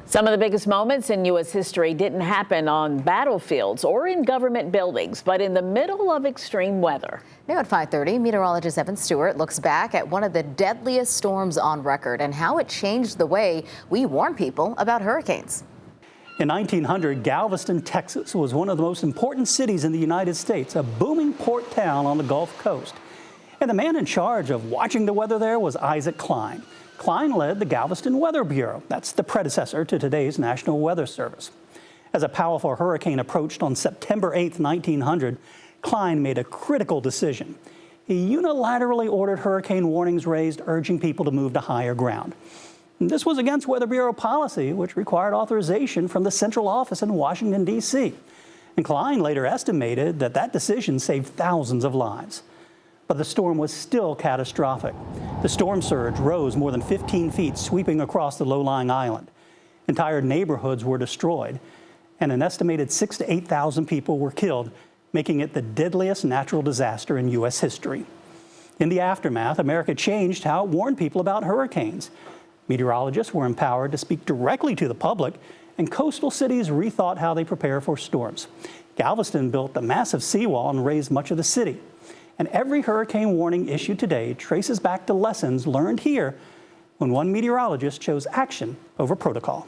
Some of the biggest moments in U.S. history didn't happen on battlefields or in government buildings, but in the middle of extreme weather. Now at 5:30, meteorologist Evan Stewart looks back at one of the deadliest storms on record and how it changed the way we warn people about hurricanes. In 1900, Galveston, Texas was one of the most important cities in the United States, a booming port town on the Gulf Coast. And the man in charge of watching the weather there was Cline. Cline led the Galveston Weather Bureau. That's the predecessor to today's National Weather Service. As a powerful hurricane approached on September 8, 1900, Cline made a critical decision. He unilaterally ordered hurricane warnings raised, urging people to move to higher ground. And this was against Weather Bureau policy, which required authorization from the central office in Washington, D.C. And Cline later estimated that that decision saved thousands of lives. But the storm was still catastrophic. The storm surge rose more than 15 feet, sweeping across the low-lying island. Entire neighborhoods were destroyed, and an estimated 6,000 to 8,000 people were killed, making it the deadliest natural disaster in U.S. history. In the aftermath, America changed how it warned people about hurricanes. Meteorologists were empowered to speak directly to the public, and coastal cities rethought how they prepare for storms. Galveston built a massive seawall and raised much of the city. And every hurricane warning issued today traces back to lessons learned here when one meteorologist chose action over protocol.